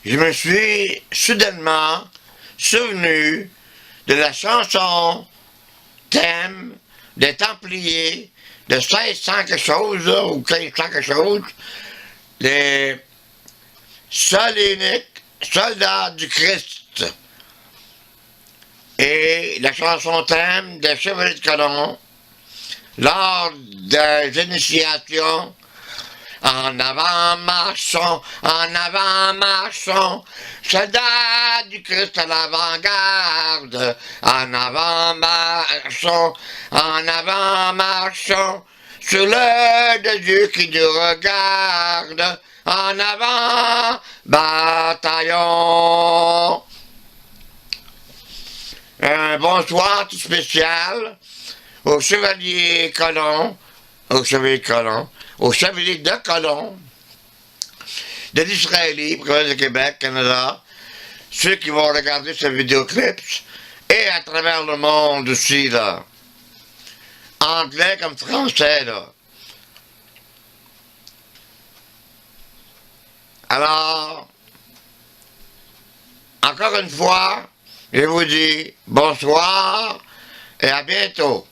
je me suis soudainement souvenu de la chanson thème des Templiers de 1600 quelque chose, là, ou 1500 quelque chose, les seuls et uniques soldats du Christ. Et la chanson thème des Chevaliers de Colomb, lors des initiations, en avant marchons, soldats du Christ à l'avant-garde, en avant marchons, sur l'œil de Dieu qui nous regarde, en avant, bataillon. Un bonsoir tout spécial aux chevaliers Colomb, aux chevaliers de Colomb, de l'Israélie, province de Québec, Canada, ceux qui vont regarder ce vidéoclip, et à travers le monde aussi, là. Anglais comme français, là. Alors, encore une fois, je vous dis bonsoir et à bientôt.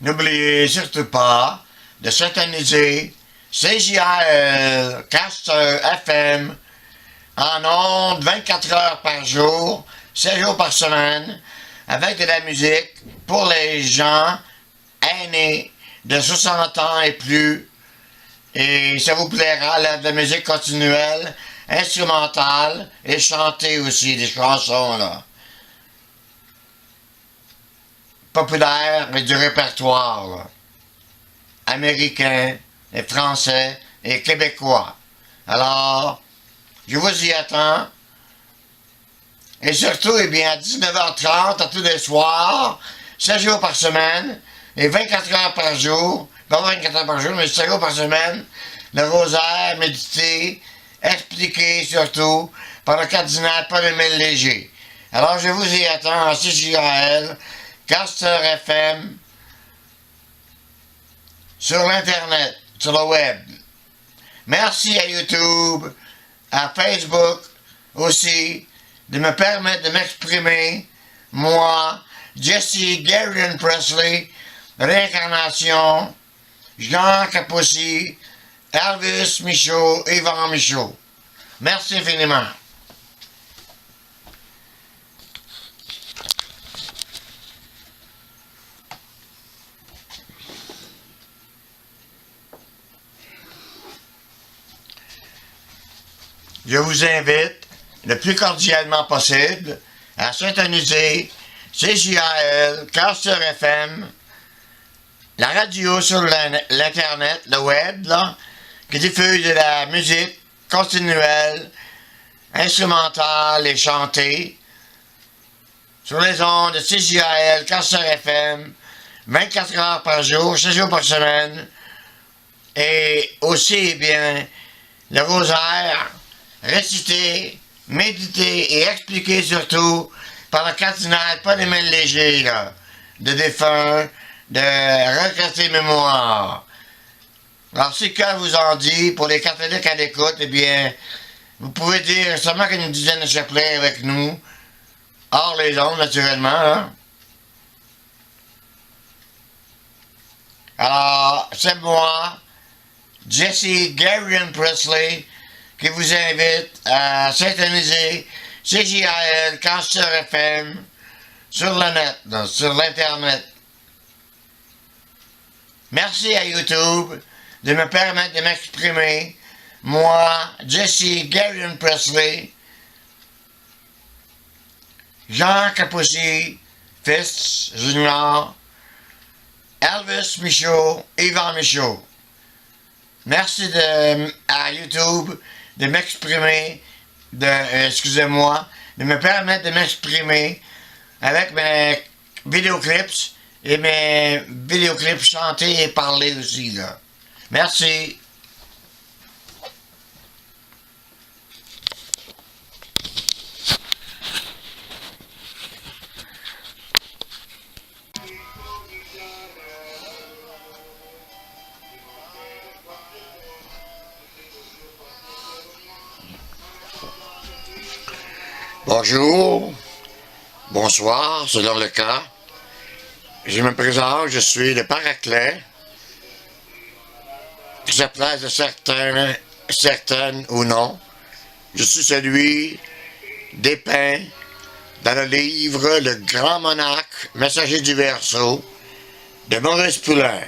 N'oubliez surtout pas de syntoniser CJAL, Castor FM, en ondes 24 heures par jour, 7 jours par semaine, avec de la musique pour les gens aînés de 60 ans et plus. Et ça vous plaira, de la musique continuelle, instrumentale, et chanter aussi des chansons, là. Populaire et du répertoire, là. Américain, et français, et québécois. Alors, je vous y attends. Et surtout, eh bien, à 19h30, à tous les soirs, 7 jours par semaine, et 24 heures par jour, pas 24 heures par jour, mais 7 jours par semaine, le rosaire, méditer, expliquer surtout, par le cardinal Paul-Émile Léger. Alors, je vous y attends en CJAL, Castor FM, sur l'Internet, sur le web. Merci à YouTube, à Facebook aussi, de me permettre de m'exprimer, moi, Jesse Garion Presley, Réincarnation, Jean Capoci, Elvis Michaud, Yvan Michaud. Merci infiniment. Je vous invite, le plus cordialement possible, à syntoniser CJAL, Castor FM, la radio sur l'Internet, le web, là, qui diffuse de la musique continuelle, instrumentale et chantée, sur les ondes de CJAL, Castor FM, 24 heures par jour, 6 jours par semaine, et aussi, bien, le rosaire, récité, méditer et expliquer surtout par le cardinal Paul-Émile Léger, là, de défunt, de regretter mémoire. Alors, si que vous en dit, pour les catholiques à l'écoute, eh bien, vous pouvez dire seulement qu'une dizaine de chapelets avec nous, hors les ondes, naturellement, là. Alors, c'est moi, Jesse Garion Presley, qui vous invite à syntoniser CJAL, Castor FM, sur le net, donc, sur l'Internet. Merci à YouTube de me permettre de m'exprimer, moi, Jesse Garion Presley, Jean Capoci, fils, junior, Elvis Michaud, Yvan Michaud. Merci à YouTube de m'exprimer, excusez-moi, de me permettre de m'exprimer avec mes vidéoclips et mes vidéoclips chantés et parlés aussi, là. Merci. Bonjour, bonsoir, selon le cas. Je me présente, je suis le Paraclet. Que ça plaise à certaines ou non. Je suis celui dépeint dans le livre Le Grand Monarque, Messager du Verseau, de Maurice Poulain.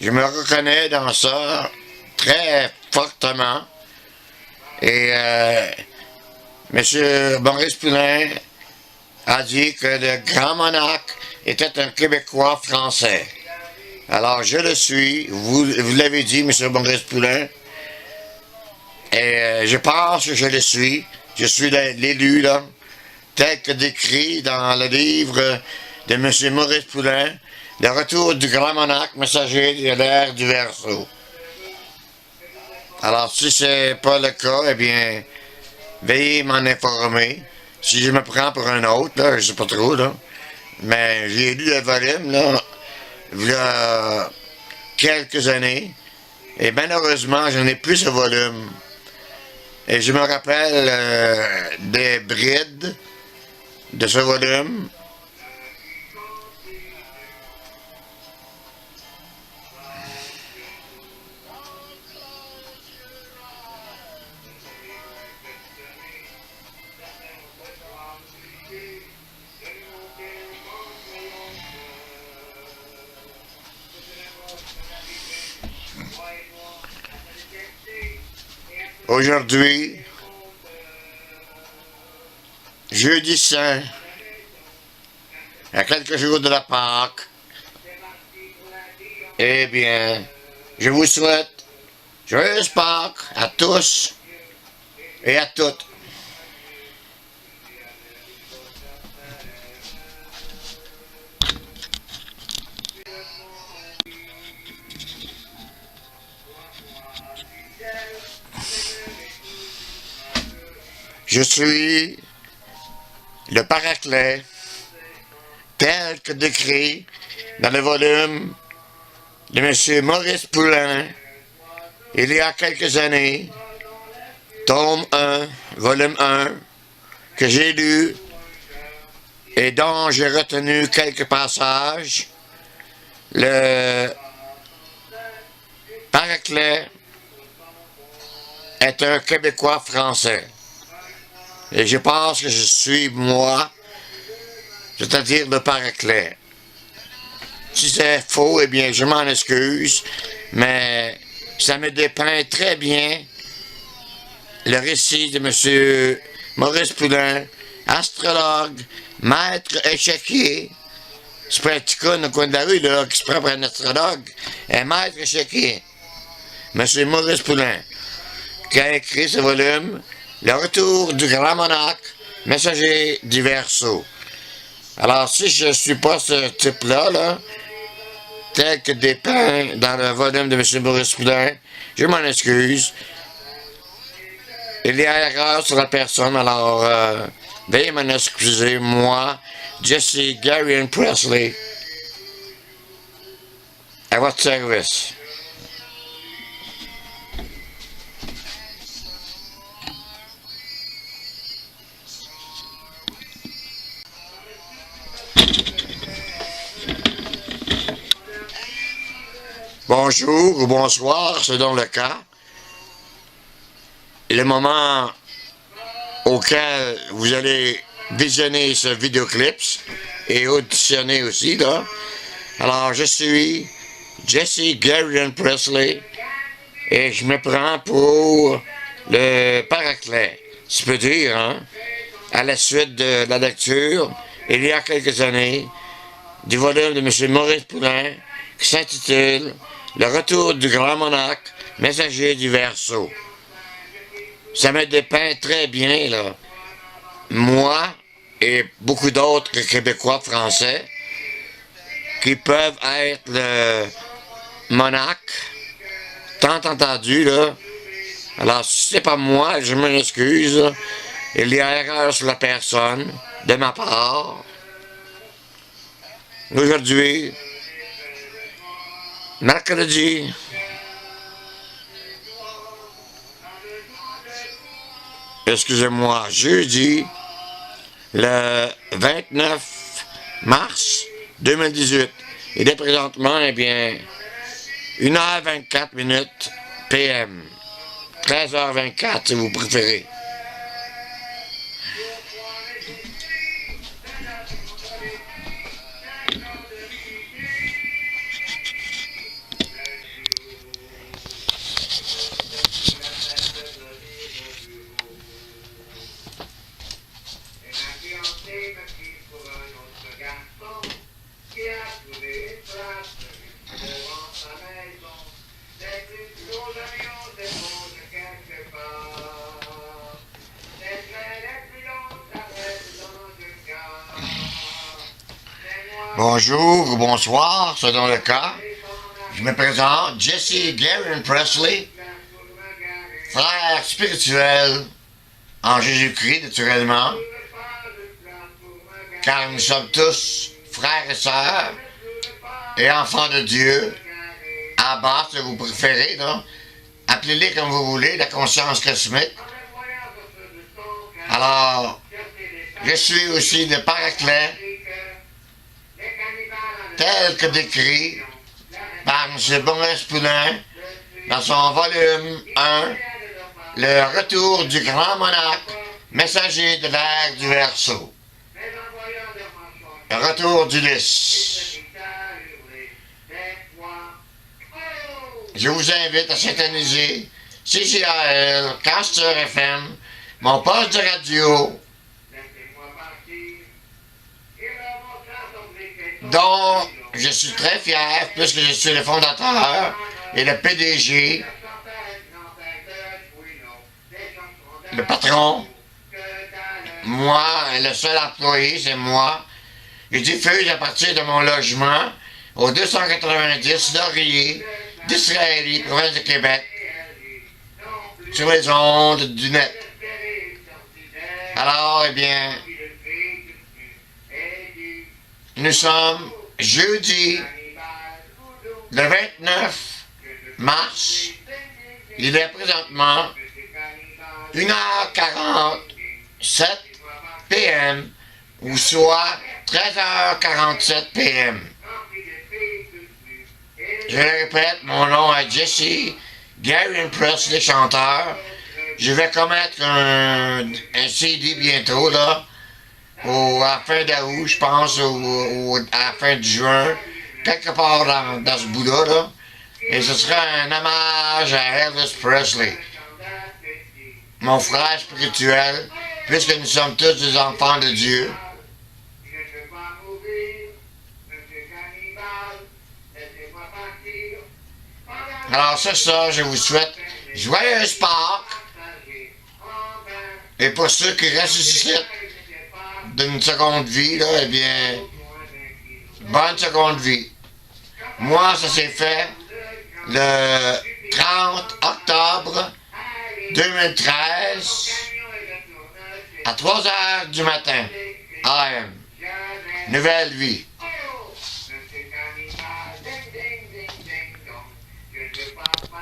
Je me reconnais dans ça très fortement. Et M. Maurice Poulain a dit que le Grand Monarque était un Québécois français. Alors je le suis, vous l'avez dit, M. Maurice Poulain, et je pense que je le suis. Je suis l'élu, là, tel que décrit dans le livre de M. Maurice Poulain, Le Retour du Grand Monarque, Messager de l'ère du Verseau. Alors, si c'est pas le cas, eh bien, veuillez m'en informer. Si je me prends pour un autre, là, je sais pas trop, là. Mais j'ai lu le volume, là, il y a quelques années. Et malheureusement, je n'ai plus ce volume. Et je me rappelle des brides de ce volume. Aujourd'hui, jeudi saint, à quelques jours de la Pâque, eh bien, je vous souhaite joyeuse Pâques à tous et à toutes. Je suis le Paraclet, tel que décrit dans le volume de M. Maurice Poulain, il y a quelques années, tome 1, volume 1, que j'ai lu et dont j'ai retenu quelques passages. Le Paraclet est un Québécois français. Et je pense que je suis moi, c'est-à-dire le Paraclet. Si c'est faux, eh bien, je m'en excuse, mais ça me dépeint très bien le récit de M. Maurice Poulain, astrologue, maître échiquier. C'est pas un petit con au coin de la rue là, qui se prend pour un astrologue, un maître échiquier. M. Maurice Poulain, qui a écrit ce volume, Le Retour du Grand Monarque, Messager du Verseau. Alors, si je ne suis pas ce type-là, là, tel que dépeint dans le volume de M. Maurice Poulain, je m'en excuse. Il y a erreur sur la personne, alors veuillez m'en excuser, moi, Jesse Garion Presley, à votre service. Bonjour ou bonsoir, selon le cas. Le moment auquel vous allez visionner ce vidéoclip et auditionner aussi, là. Alors, je suis Jesse Garion Presley et je me prends pour le Paraclet, si je peux dire, hein, à la suite de la lecture, il y a quelques années, du volume de M. Maurice Poulain qui s'intitule Le Retour du Grand Monarque, Messager du Verseau. Ça me dépeint très bien, là, moi et beaucoup d'autres Québécois français qui peuvent être le monarque, tant entendu, là. Alors, si c'est pas moi, je m'en excuse, là. Il y a erreur sur la personne, de ma part. Aujourd'hui, mercredi, excusez-moi, jeudi, le 29 mars 2018. Et dès présentement, eh bien, 1h24 minutes PM. 13h24 si vous préférez. Bonjour ou bonsoir, selon le cas. Je me présente, Jesse Gary Presley, frère spirituel en Jésus-Christ, naturellement, car nous sommes tous frères et sœurs et enfants de Dieu, à base, si vous préférez, là. Appelez-les comme vous voulez, la conscience cosmique. Alors, je suis aussi le paraclet, tel que décrit par M. Boris-Poulain dans son volume 1, Le retour du grand monarque, messager de l'ère du Verseau. Le retour d'Ulysse. Je vous invite à syntoniser CJAL, Castor FM, mon poste de radio, dont je suis très fier, puisque je suis le fondateur et le PDG, le patron. Moi, le seul employé, c'est moi. Je diffuse à partir de mon logement au 290 Laurier d'Israël, province de Québec, sur les ondes du net. Alors, eh bien, nous sommes jeudi, le 29 mars. Il est présentement 1h47 PM, ou soit 13h47 PM. Je le répète, mon nom est Jesse Gary Presley, chanteur. Je vais commettre un CD bientôt, là. À la fin d'août, je pense, ou à la fin de juin, quelque part dans ce bout-là, là. Et ce sera un hommage à Elvis Presley, mon frère spirituel, puisque nous sommes tous des enfants de Dieu. Alors c'est ça, je vous souhaite joyeuse Pâques. Et pour ceux qui ressuscitent d'une seconde vie, là, eh bien, bonne seconde vie. Moi, ça s'est fait le 30 octobre 2013 à 3h du matin. AM. Nouvelle vie.